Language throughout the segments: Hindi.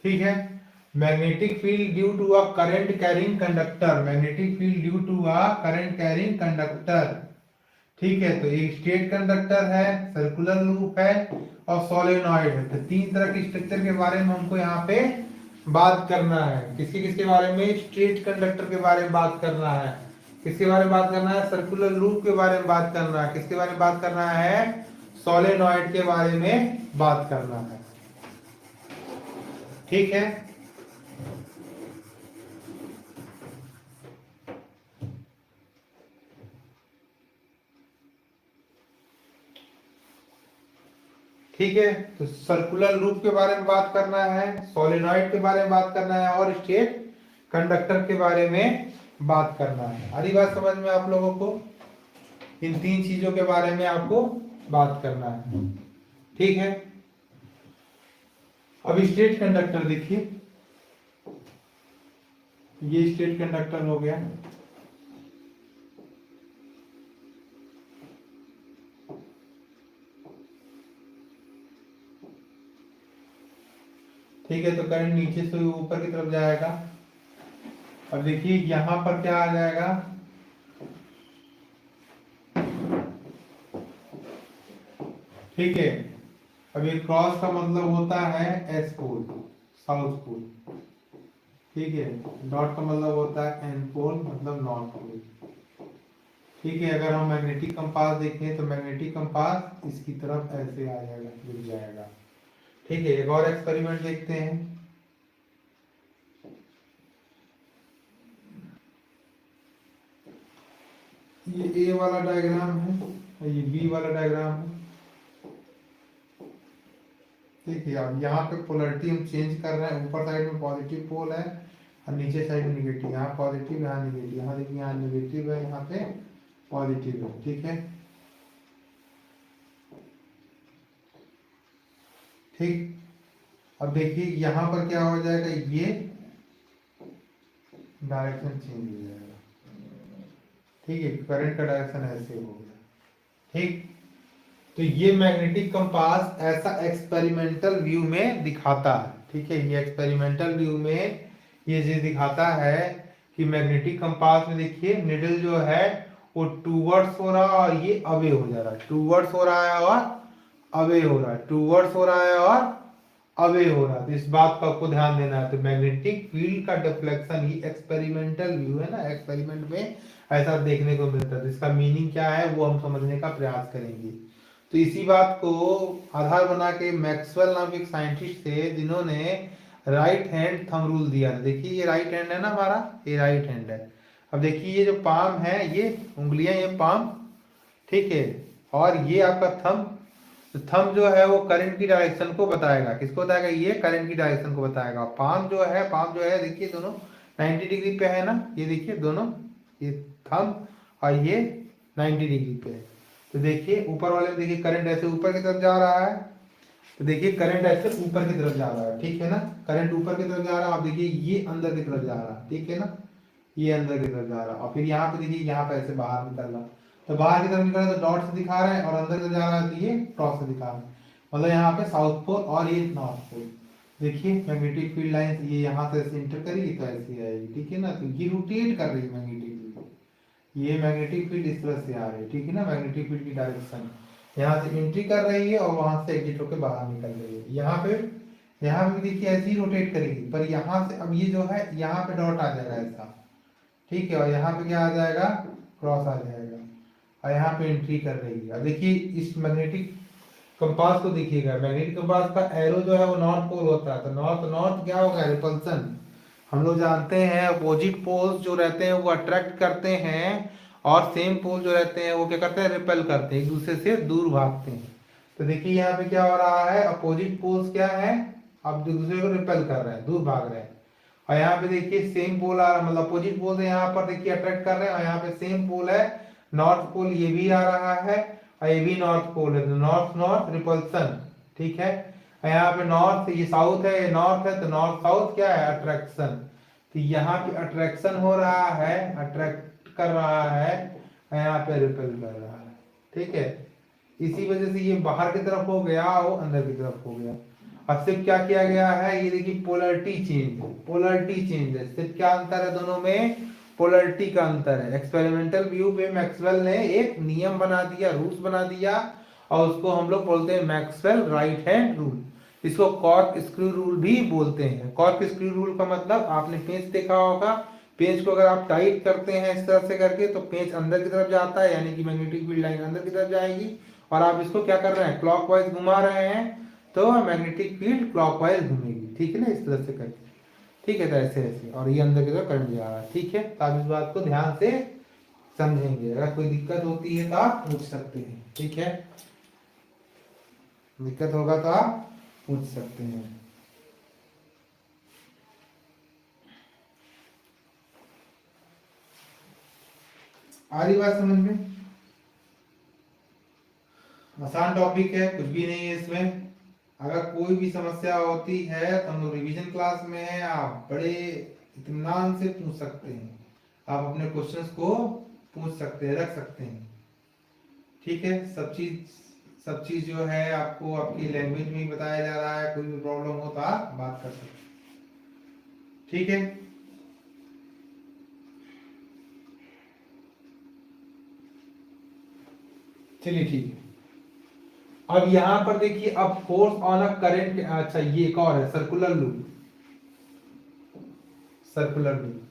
ठीक है। Magnetic field due to a current carrying conductor, magnetic field due to a current carrying conductor. ठीक है, तो एक स्ट्रेट कंडक्टर है, सर्कुलर लूप है और सोलेनॉइड है। तो तीन तरह के स्ट्रक्चर के बारे में हमको यहाँ पे बात करना है। किसके किसके बारे में? स्ट्रेट कंडक्टर के बारे में बात करना है। किसके बारे में बात करना है? सर्कुलर लूप के बारे में बात करना है। किसके बारे में बात करना है? सोलेनॉइड के बारे में बात करना है। ठीक है, ठीक है। तो सर्कुलर लूप के बारे में बात करना है, सोलेनॉइड के बारे में बात करना है और स्ट्रेट कंडक्टर के बारे में बात करना है। आ रही बात समझ में आप लोगों को? इन तीन चीजों के बारे में आपको बात करना है। ठीक है, अब स्ट्रेट कंडक्टर देखिए, ये स्ट्रेट कंडक्टर हो गया। ठीक है, तो करंट नीचे से ऊपर की तरफ जाएगा। अब देखिए यहां पर क्या आ जाएगा? ठीक है, अब ये क्रॉस का मतलब होता है एस पोल, साउथ पोल। ठीक है, डॉट का मतलब होता है एन पोल, मतलब नॉर्थ पोल। ठीक है, अगर हम मैग्नेटिक कंपास देखें तो मैग्नेटिक कंपास इसकी तरफ ऐसे आ जाएगा, जुड़ जाएगा। ठीक है, एक और एक्सपेरिमेंट देखते हैं। ये ए वाला डायग्राम है और ये बी वाला डायग्राम है। ठीक है, अब यहाँ पे पोलरिटी हम चेंज कर रहे हैं। ऊपर साइड में पॉजिटिव पोल है और नीचे साइड में निगेटिव। यहाँ पॉजिटिव, यहाँ निगेटिव, यहाँ देखिए यहाँ निगेटिव है, यहाँ पे पॉजिटिव है। ठीक है, ठीक। अब देखिए यहाँ पर क्या हो जाएगा, ये डायरेक्शन चेंज हो जाएगा। ठीक है, करंट का डायरेक्शन ऐसे हो गया। ठीक, तो ये मैग्नेटिक कंपास ऐसा एक्सपेरिमेंटल व्यू में दिखाता है। ठीक है, ये एक्सपेरिमेंटल व्यू में ये चीज दिखाता है कि मैग्नेटिक कंपास में देखिए निडल जो है वो टूवर्ड्स हो रहा है और ये अवे हो जा रहा है। टूवर्ड्स हो रहा है और अवे हो रहा है, टूवर्ड्स हो रहा है और अवे हो रहा है। तो इस बात का आपको ध्यान देना है। तो मैग्नेटिक फील्ड का डिफ्लेक्शन, ये एक्सपेरिमेंटल व्यू है ना, एक्सपेरिमेंट में ऐसा देखने को मिलता है। तो इसका मीनिंग क्या है वो हम समझने का प्रयास करेंगे। तो इसी बात को आधार बना के मैक्सवेल नाम के एक साइंटिस्ट थे जिन्होंने राइट हैंड थंब रूल दिया था। देखिए ये राइट हैंड है ना हमारा, ये राइट हैंड है। अब देखिए ये जो पाम है, ये उंगलियां, ये पाम। ठीक है, और ये आपका थंब। तो थंब जो है वो करंट की डायरेक्शन को बताएगा। किसको बताएगा? ये करंट की डायरेक्शन को बताएगा। पाम जो है, पाम जो है देखिए दोनों 90 डिग्री पे है ना, ये देखिए दोनों, ये थंब और ये 90 डिग्री पे है। तो देखिए ऊपर वाले में देखिए करंट ऐसे ऊपर की तरफ जा रहा है। तो देखिए करंट ऐसे ऊपर की तरफ जा रहा है। ठीक है ना, करंट ऊपर की तरफ जा रहा है। आप देखिए ये अंदर की तरफ जा रहा है। ठीक है ना, ये अंदर की तरफ जा रहा है और फिर यहाँ पे देखिए यहाँ पे ऐसे बाहर निकल रहा है। तो बाहर की तरफ निकल रहा है तो डॉट से दिखा रहा है और अंदर की तरफ जा रहा है तो ये क्रॉस से दिखा रहा है। मतलब यहाँ पे साउथ पोल और ये नॉर्थ पोल। देखिए मैग्नेटिक फील्ड लाइन ये यहाँ से इंटर करेगी तो ऐसी आएगी। ठीक है ना, तो ये रोटेट कर रही है मैग्नेटिक फील्ड। ये मैग्नेटिक फील्ड इस तरह से आ रही है। ठीक है ना, मैग्नेटिक फील्ड की डायरेक्शन यहाँ से एंट्री कर रही है और वहां से एग्जिट होकर बाहर निकल रही है। यहाँ पे देखिए ऐसे ही रोटेट करेगी, पर यहाँ से अब ये जो है यहाँ पे डॉट आ जाएगा ऐसा। ठीक है, और यहाँ पे क्या आ जाएगा? क्रॉस आ जाएगा और यहाँ पे एंट्री कर रही है। अब देखिए इस मैग्नेटिक कंपास को देखिएगा, मैग्नेटिक कंपास का एरो जो है वो नॉर्थ पोल होता है। तो नॉर्थ नॉर्थ क्या होगा? रिपल्सन। हम लोग जानते हैं अपोजिट पोल्स जो रहते हैं वो अट्रैक्ट करते हैं और सेम पोल जो रहते हैं वो क्या करते हैं? रिपेल करते हैं, एक दूसरे से दूर भागते हैं। तो देखिए यहाँ पे क्या हो रहा है, अपोजिट पोल्स क्या है? अब एक दूसरे को रिपेल कर रहे हैं, दूर भाग रहे हैं। और यहाँ पे देखिए सेम पोल आ रहा है, मतलब अपोजिट पोल है यहाँ पर देखिए अट्रैक्ट कर रहे हैं और यहाँ पे सेम पोल है नॉर्थ पोल, ये भी आ रहा है और ये भी नॉर्थ पोल है। तो नॉर्थ नॉर्थ रिपल्सन। ठीक है, यहाँ पे नॉर्थ, ये साउथ है, ये नॉर्थ है, तो नॉर्थ साउथ क्या है? अट्रैक्शन। तो यहाँ पे अट्रैक्शन हो रहा है, अट्रैक्ट कर रहा है, यहाँ पे रिपेल कर रहा है। ठीक है, इसी वजह से ये बाहर की तरफ हो गया, वो अंदर की तरफ हो गया। और सिर्फ क्या किया गया है, ये देखिए पोलरिटी चेंज, पोलरिटी चेंज है। सिर्फ क्या अंतर है दोनों में, पोलरिटी का अंतर है। एक्सपेरिमेंटल व्यू पे मैक्सवेल ने एक नियम बना दिया, रूल्स बना दिया, और उसको हम लोग बोलते हैं मैक्सवेल राइट हैंड रूल। इसको कॉर्क स्क्रू रूल भी बोलते हैं। कॉर्क स्क्रू रूल का मतलब आपने पेंच देखा होगा, पेंच को अगर आप टाइट करते हैं इस तरह से करके तो पेंच अंदर की तरफ जाता है, यानी कि मैग्नेटिक फील्ड लाइन अंदर की तरफ जाएगी। और आप इसको क्या कर रहे हैं, क्लॉकवाइज घुमा रहे हैं तो मैग्नेटिक फील्ड क्लॉकवाइज घूमेगी। ठीक है ना, इस तरह से करके। ठीक है, तो ऐसे ऐसे, और ये अंदर की तरफ करंट जा रहा है। ठीक है, तो आप इस बात को ध्यान से समझेंगे। अगर कोई दिक्कत होती है तो आप पूछ सकते हैं। ठीक है, दिक्कत होगा तो आप पूछ सकते हैं। आ रही बात समझ में? आसान टॉपिक है, कुछ भी नहीं है इसमें। अगर कोई भी समस्या होती है तो हम लोग रिवीजन क्लास में है, आप बड़े इत्मीनान से पूछ सकते हैं। आप अपने क्वेश्चंस को पूछ सकते हैं, रख सकते हैं। ठीक है, सब चीज जो है आपको आपकी लैंग्वेज में ही बताया जा रहा है। कोई भी प्रॉब्लम हो तो आप बात कर सकते हैं। ठीक है, चलिए ठीक है। अब यहां पर देखिए, अब फोर्स ऑन अ करंट, अच्छा ये एक और है सर्कुलर लूप। सर्कुलर लूप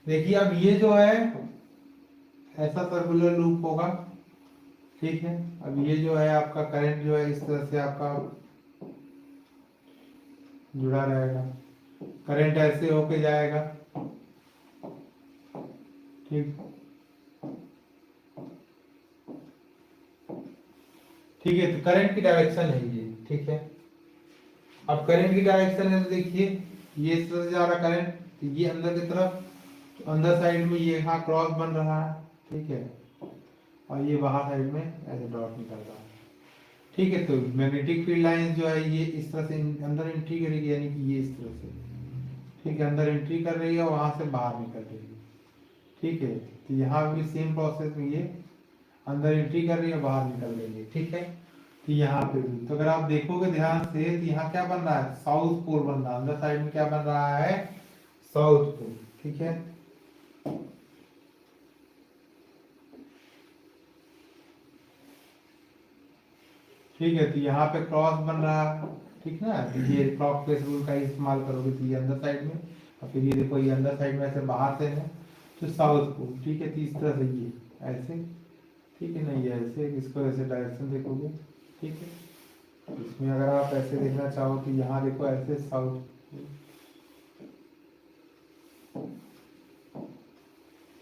देखिए, अब ये जो है ऐसा सर्कुलर लूप होगा। ठीक है, अब ये जो है आपका करंट जो है इस तरह से आपका जुड़ा रहेगा, करंट ऐसे होके जाएगा। ठीक, ठीक है, तो करंट की डायरेक्शन है ये। ठीक है, अब करंट की डायरेक्शन है तो देखिए ये इस तरह से जा रहा करंट, तो ये अंदर की तरफ, तो अंदर साइड में ये यहाँ क्रॉस बन रहा है। ठीक है, और ये बाहर साइड में ऐसे डॉट निकल रहा है। ठीक है, तो मैग्नेटिक फील्ड लाइन जो है ये इस तरह से अंदर एंट्री करेगी, यानी कि ये इस तरह से। ठीक है, अंदर एंट्री कर रही है और वहां से बाहर निकल रही है। ठीक है, तो यहाँ भी सेम प्रोसेस में ये अंदर एंट्री कर रही है, बाहर निकल रही है। ठीक है, तो यहाँ पे भी, तो अगर आप देखोगे ध्यान से तो यहाँ क्या बन रहा है, साउथ पोल बन रहा है। अंदर साइड में क्या बन रहा है, साउथ पोल। ठीक है, ठीक है, तो यहाँ पे क्रॉस बन रहा है। ठीक ना, तो ये क्लॉकवाइज रूल का ही इस्तेमाल करोगे तो ये अंदर साइड में, और फिर ये देखो ये अंदर साइड में ऐसे बाहर से है तो साउथ पोल। ठीक है, तो इस तरह से ये ऐसे, ठीक है ना, ये ऐसे, इसको ऐसे डायरेक्शन देखोगे। ठीक है, इसमें अगर आप ऐसे देखना चाहो तो यहाँ देखो ऐसे साउथ,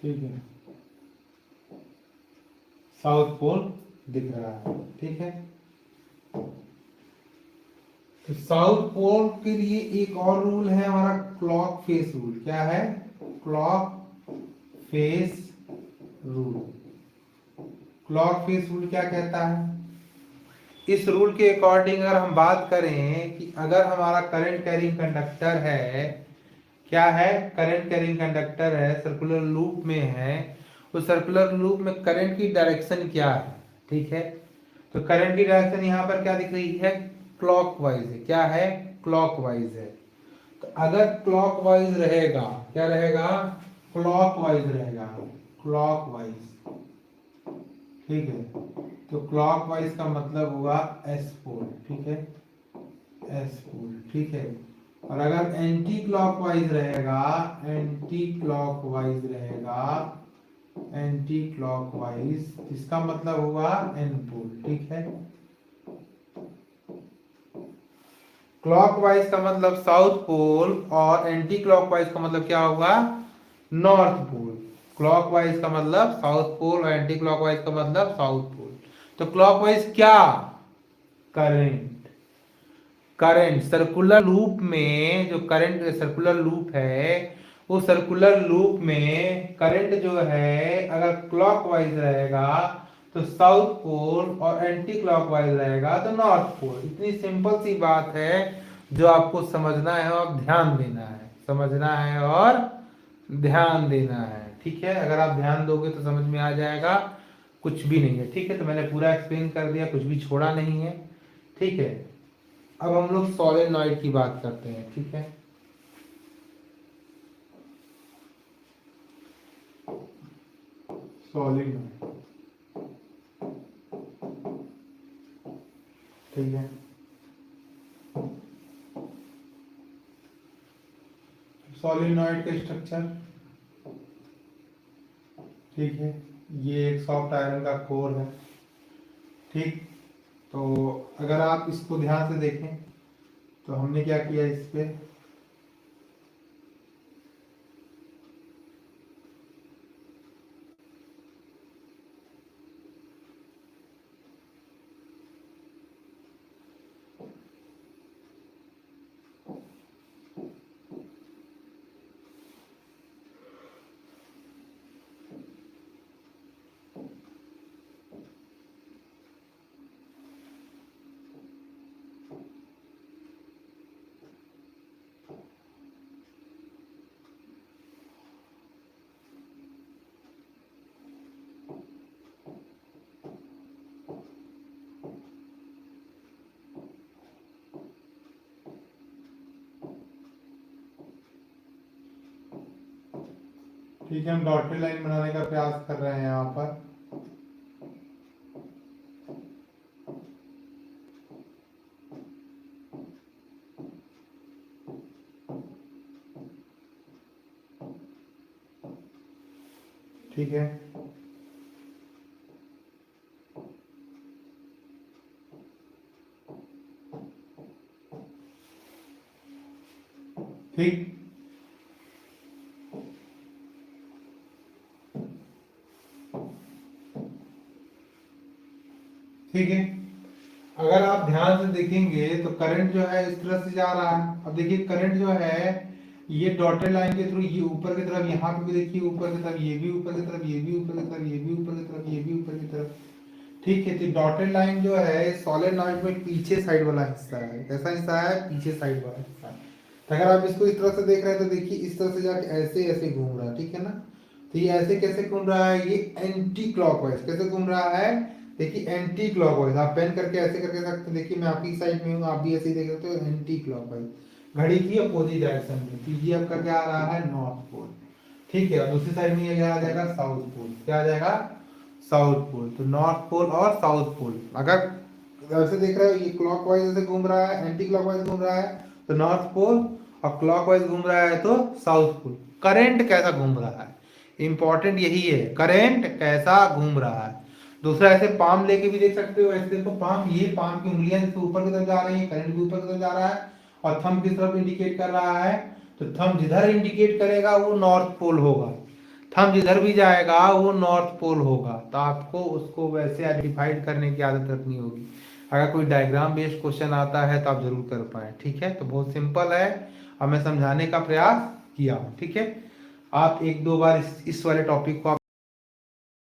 ठीक है, साउथ पोल दिख रहा है। ठीक है, तो साउथ पोल के लिए एक और रूल है हमारा, क्लॉक फेस रूल। क्या है, clock face rule. Clock face rule क्या कहता है, इस रूल के अकॉर्डिंग अगर हम बात करें कि अगर हमारा करंट कैरिंग कंडक्टर है, क्या है, करंट कैरिंग कंडक्टर है, सर्कुलर लूप में है, उस सर्कुलर लूप में करंट की डायरेक्शन क्या है। ठीक है, तो करंट की डायरेक्शन यहाँ पर क्या दिख रही है, क्लॉकवाइज है। क्या है, क्लॉकवाइज है। तो अगर क्लॉकवाइज रहेगा, क्या रहेगा, क्लॉकवाइज रहेगा, क्लॉकवाइज। ठीक है, तो क्लॉकवाइज का मतलब हुआ एस पोल। ठीक है, एस पोल। ठीक है, और अगर एंटी क्लॉकवाइज रहेगा, एंटी क्लॉकवाइज रहेगा, एंटी क्लॉकवाइज, इसका मतलब हुआ एन पोल। ठीक है, क्लॉकवाइज का मतलब साउथ पोल और एंटी क्लॉकवाइज का मतलब क्या होगा, नॉर्थ पोल। क्लॉकवाइज का मतलब साउथ पोल और एंटी क्लॉकवाइज का मतलब साउथ पोल। तो क्लॉकवाइज क्या, करंट। करंट सर्कुलर लूप में जो करंट सर्कुलर लूप है, वो सर्कुलर लूप में करंट जो है अगर क्लॉकवाइज रहेगा तो साउथ पोल और एंटी क्लॉकवाइज रहेगा तो नॉर्थ पोल। इतनी सिंपल सी बात है जो आपको समझना है और ध्यान देना है, समझना है और ध्यान देना है। ठीक है, अगर आप ध्यान दोगे तो समझ में आ जाएगा, कुछ भी नहीं है। ठीक है, तो मैंने पूरा एक्सप्लेन कर दिया, कुछ भी छोड़ा नहीं है। ठीक है, अब हम लोग सोलेनॉइड की बात करते हैं, ठीक है। सोलेनॉइड, ठीक है। सोलेनॉइड का स्ट्रक्चर, ठीक है, ये एक सॉफ्ट आयरन का कोर है, ठीक। तो अगर आप इसको ध्यान से देखें तो हमने क्या किया इस पे, ठीक है, हम डॉटेड लाइन बनाने का प्रयास कर रहे हैं यहाँ पर। ठीक है, ठीक। ठीक है, अगर आप ध्यान से देखेंगे तो करंट जो है इस तरह से जा रहा है। अब देखिए करंट जो है ये डॉटेड लाइन के थ्रू ये ऊपर की तरफ, यहाँ पे भी देखिए ऊपर की तरफ, ये भी ऊपर की तरफ, ये भी ऊपर की तरफ, ये भी ऊपर की तरफ, ये भी ऊपर की तरफ, ठीक है। तो डॉटेड लाइन जो है सोलेनॉइड में पीछे साइड वाला हिस्सा है। कैसा हिस्सा है? पीछे साइड वाला हिस्सा है। तो अगर आप इसको इस तरह से देख रहे हैं तो देखिए इस तरह से जाके ऐसे ऐसे घूम रहा है, ठीक है ना। तो ये ऐसे कैसे घूम रहा है? ये एंटी क्लॉकवाइज कैसे घूम रहा है? देखिए एंटी क्लॉकवाइज, आप पेन करके ऐसे करके सकते हैं। देखिए मैं आपकी साइड में हूँ, आप भी ऐसे ही देख सकते हो, एंटी क्लॉकवाइज, घड़ी की अपोजिट डायरेक्शन में। तो ये आपका क्या आ रहा है? नॉर्थ पोल, ठीक है। और दूसरी साइड में ये क्या आ जाएगा? South pole. क्या आ जाएगा? South pole. तो नॉर्थ पोल और साउथ पोल, अगर ऐसे देख रहे हो ये क्लॉकवाइज ऐसे घूम रहा है, एंटी क्लॉकवाइज घूम रहा है तो नॉर्थ पोल, और क्लॉकवाइज घूम रहा है तो साउथ पोल। करंट कैसा घूम रहा है, इंपॉर्टेंट यही है, करंट कैसा घूम रहा है। दूसरा ऐसे पाम लेके भी देख सकते हो, ऐसे देखो पाम, ये पाम की उंगलियां जैसे ऊपर की तरफ जा रही है, करंट भी ऊपर की तरफ जा रहा है, और थंब किस तरफ इंडिकेट कर रहा है? तो थंब जिधर इंडिकेट करेगा वो नॉर्थ पोल होगा, थंब जिधर भी जाएगा वो नॉर्थ पोल होगा। तो आपको उसको वैसे आइडेंटिफाइड करने की आदत रखनी होगी। अगर कोई डायग्राम बेस्ड क्वेश्चन आता है तो आप जरूर कर पाए, ठीक है। तो बहुत सिंपल है, अब मैं समझाने का प्रयास किया हूँ, ठीक है। आप एक दो बार इस वाले टॉपिक को आप